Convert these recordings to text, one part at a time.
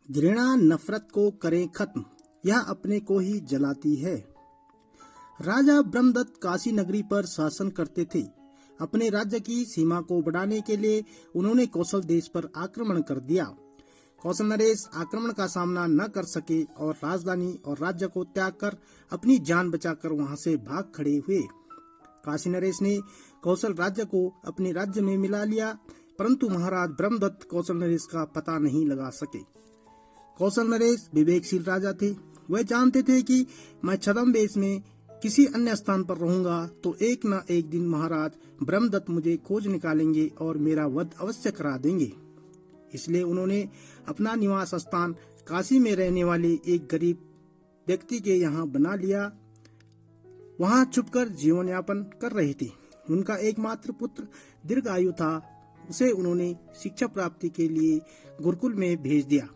घृणा नफरत को करे खत्म, यह अपने को ही जलाती है। राजा ब्रह्मदत्त काशी नगरी पर शासन करते थे। अपने राज्य की सीमा को बढ़ाने के लिए उन्होंने कौशल देश पर आक्रमण कर दिया। कौशल नरेश आक्रमण का सामना न कर सके और राजधानी और राज्य को त्याग कर अपनी जान बचाकर वहां से भाग खड़े हुए। काशी नरेश ने कौशल राज्य को अपने राज्य में मिला लिया, परंतु महाराज ब्रह्मदत्त कौशल नरेश का पता नहीं लगा सके। कौशल नरेश विवेकशील राजा थे। वह जानते थे कि मैं छद्म में किसी अन्य स्थान पर रहूंगा तो एक न एक दिन महाराज ब्रह्मदत्त मुझे खोज निकालेंगे और मेरा वध अवश्य करा देंगे। इसलिए उन्होंने अपना निवास स्थान काशी में रहने वाले एक गरीब व्यक्ति के यहाँ बना लिया। वहाँ छुपकर जीवन यापन कर रहे थे। उनका एकमात्र पुत्र दीर्घायु था। उसे उन्होंने शिक्षा प्राप्ति के लिए गुरुकुल में भेज दिया।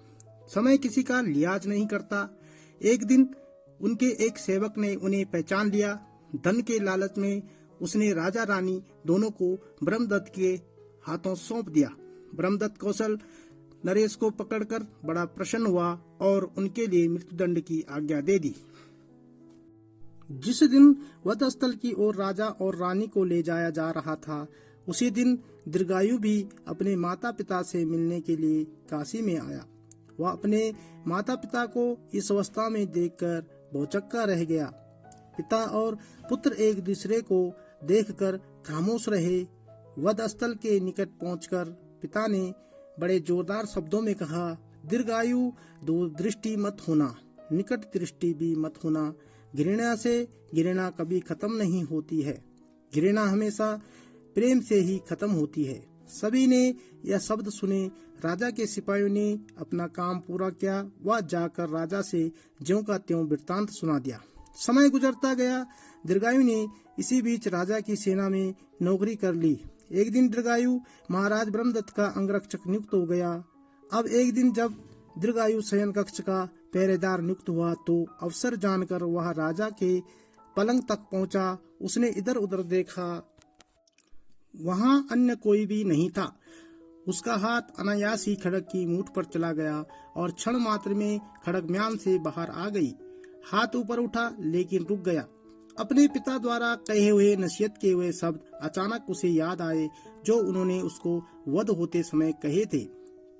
समय किसी का लिहाज नहीं करता। एक दिन उनके एक सेवक ने उन्हें पहचान लिया। धन के लालच में उसने राजा रानी दोनों को ब्रह्मदत्त के हाथों सौंप दिया। ब्रह्मदत्त कौशल नरेश को पकड़कर बड़ा प्रसन्न हुआ और उनके लिए मृत्युदंड की आज्ञा दे दी। जिस दिन वध स्थल की ओर राजा और रानी को ले जाया जा रहा था, उसी दिन दीर्घायु भी अपने माता पिता से मिलने के लिए काशी में आया। वह अपने माता पिता को इस अवस्था में देखकर भौचक्का रह गया। पिता और पुत्र एक दूसरे को देखकर खामोश रहे। वध स्थल के निकट पहुंचकर पिता ने बड़े जोरदार शब्दों में कहा, दीर्घायु दूर दृष्टि मत होना, निकट दृष्टि भी मत होना। घृणा से घृणा कभी खत्म नहीं होती है। घृणा हमेशा प्रेम से ही खत्म होती है। सभी ने यह शब्द सुने। राजा के सिपाहियों ने अपना काम पूरा किया। वह जाकर राजा से ज्यों का त्यों वृत्तांत सुना दिया। समय गुजरता गया। दीर्घायु ने इसी बीच राजा की सेना में नौकरी कर ली। एक दिन दीर्घायु महाराज ब्रह्मदत्त का अंगरक्षक नियुक्त हो गया। अब एक दिन जब दीर्घायु शयन कक्ष का पहरेदार नियुक्त हुआ तो अवसर जानकर वह राजा के पलंग तक पहुंचा। उसने इधर उधर देखा, वहां अन्य कोई भी नहीं था। उसका हाथ अनायास ही खड़ग की मूठ पर चला गया और क्षण मात्र में खड़ग म्यान से बाहर आ गई। हाथ ऊपर उठा लेकिन रुक गया। अपने पिता द्वारा कहे हुए नसीहत के हुए शब्द अचानक उसे याद आए जो उन्होंने उसको वध होते समय कहे थे।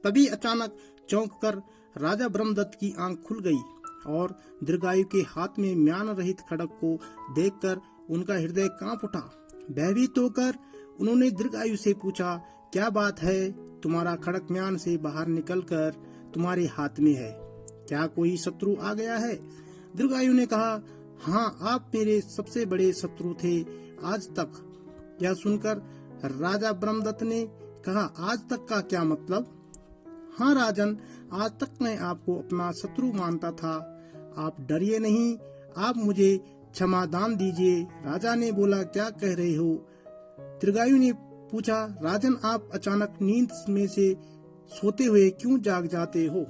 तभी अचानक चौंक कर राजा ब्रह्मदत्त की आंख खुल गई और दीर्घायु के हाथ में म्यान रहित खड़ग को देखकर उनका हृदय कांप उठा। भयभीत होकर उन्होंने दीर्घायु से पूछा, क्या बात है? तुम्हारा खड़ग म्यान से बाहर निकलकर तुम्हारे हाथ में है। क्या कोई शत्रु आ गया है? दीर्घायु ने कहा, हाँ, आप मेरे सबसे बड़े शत्रु थे आज तक। यह सुनकर राजा ब्रह्मदत्त ने कहा, आज तक का क्या मतलब? हाँ राजन, आज तक मैं आपको अपना शत्रु मानता था। आप डरिए नहीं, आप मुझे क्षमादान दीजिए। राजा ने बोला, क्या कह रहे हो? दीर्घायु ने पूछा, राजन, आप अचानक नींद में से सोते हुए क्यों जाग जाते हो?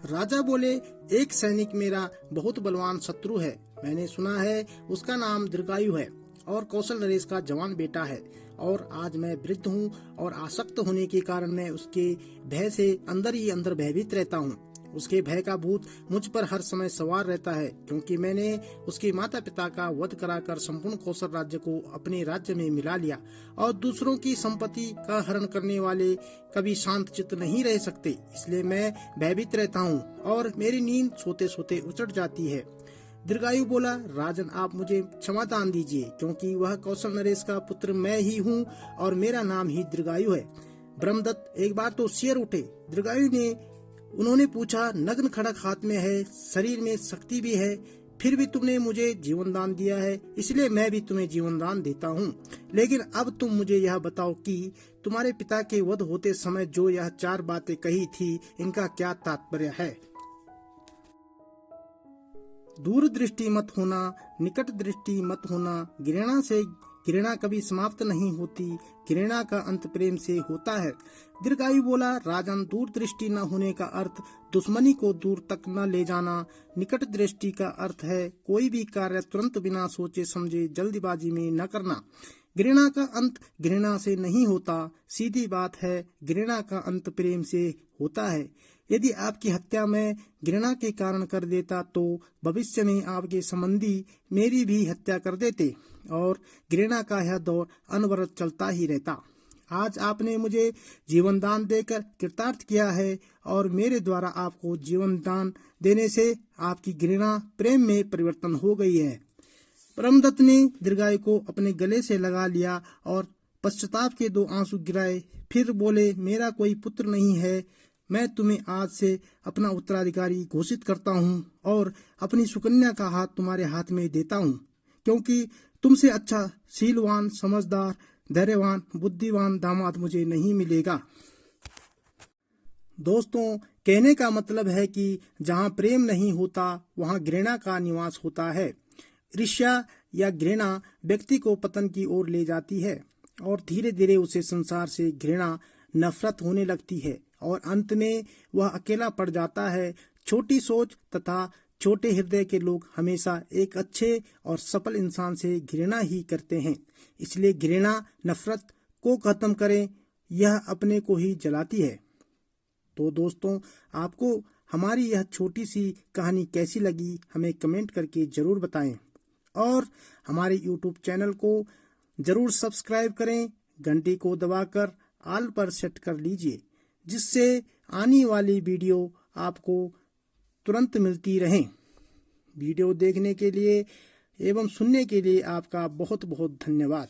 राजा बोले, एक सैनिक मेरा बहुत बलवान शत्रु है। मैंने सुना है उसका नाम दीर्घायु है और कौशल नरेश का जवान बेटा है। और आज मैं वृद्ध हूँ और आसक्त होने के कारण मैं उसके भय से अंदर ही अंदर भयभीत रहता हूँ। उसके भय का भूत मुझ पर हर समय सवार रहता है, क्योंकि मैंने उसके माता पिता का वध कराकर संपूर्ण कौशल राज्य को अपने राज्य में मिला लिया और दूसरों की संपत्ति का हरण करने वाले कभी शांत चित्त नहीं रह सकते। इसलिए मैं भयभीत रहता हूँ और मेरी नींद सोते सोते उचट जाती है। दीर्घायु बोला, राजन, आप मुझे क्षमादान दीजिए, क्योंकि वह कौशल नरेश का पुत्र मैं ही हूँ और मेरा नाम ही दीर्घायु है। ब्रह्मदत्त एक बार तो सिर उठे। दीर्घायु ने उन्होंने पूछा, नग्न खड़ग हाथ में है, शरीर में शक्ति भी है, फिर भी तुमने मुझे जीवन दान दिया है, इसलिए मैं भी तुम्हें जीवन दान देता हूँ। लेकिन अब तुम मुझे यह बताओ कि तुम्हारे पिता के वध होते समय जो यह 4 बातें कही थी, इनका क्या तात्पर्य है? दूर दृष्टि मत होना, निकट दृष्टि मत होना। घृणा से घृणा कभी समाप्त नहीं होती। घृणा का अंत प्रेम से होता है। दीर्घायु बोला, राजन, दूर दृष्टि न होने का अर्थ दुश्मनी को दूर तक न ले जाना। निकट दृष्टि का अर्थ है कोई भी कार्य तुरंत बिना सोचे समझे जल्दबाजी में न करना। घृणा का अंत घृणा से नहीं होता, सीधी बात है, घृणा का अंत प्रेम से होता है। यदि आपकी हत्या मैं घृणा के कारण कर देता तो भविष्य में आपके संबंधी मेरी भी हत्या कर देते और घृणा का यह दौर अनवरत चलता ही रहता। आज आपने मुझे जीवन दान देकर कृतार्थ किया है और मेरे द्वारा आपको जीवन दान देने से आपकी घृणा प्रेम में परिवर्तन हो गई है। ब्रह्मदत्त ने दीर्घायु को अपने गले से लगा लिया और पश्चाताप के 2 आंसू गिराए। फिर बोले, मेरा कोई पुत्र नहीं है, मैं तुम्हें आज से अपना उत्तराधिकारी घोषित करता हूँ और अपनी सुकन्या का हाथ तुम्हारे हाथ में देता हूँ, क्योंकि तुमसे अच्छा शीलवान, समझदार, धैर्यवान, बुद्धिमान दामाद मुझे नहीं मिलेगा। दोस्तों, कहने का मतलब है कि जहाँ प्रेम नहीं होता वहाँ घृणा का निवास होता है। ईर्ष्या या घृणा व्यक्ति को पतन की ओर ले जाती है और धीरे धीरे उसे संसार से घृणा, नफरत होने लगती है और अंत में वह अकेला पड़ जाता है। छोटी सोच तथा छोटे हृदय के लोग हमेशा एक अच्छे और सफल इंसान से घृणा ही करते हैं। इसलिए घृणा, नफरत को खत्म करें, यह अपने को ही जलाती है। तो दोस्तों, आपको हमारी यह छोटी सी कहानी कैसी लगी हमें कमेंट करके जरूर बताएं और हमारे YouTube चैनल को जरूर सब्सक्राइब करें, घंटी को दबाकर ऑल पर सेट कर लीजिए, जिससे आने वाली वीडियो आपको तुरंत मिलती रहें। वीडियो देखने के लिए एवं सुनने के लिए आपका बहुत बहुत धन्यवाद।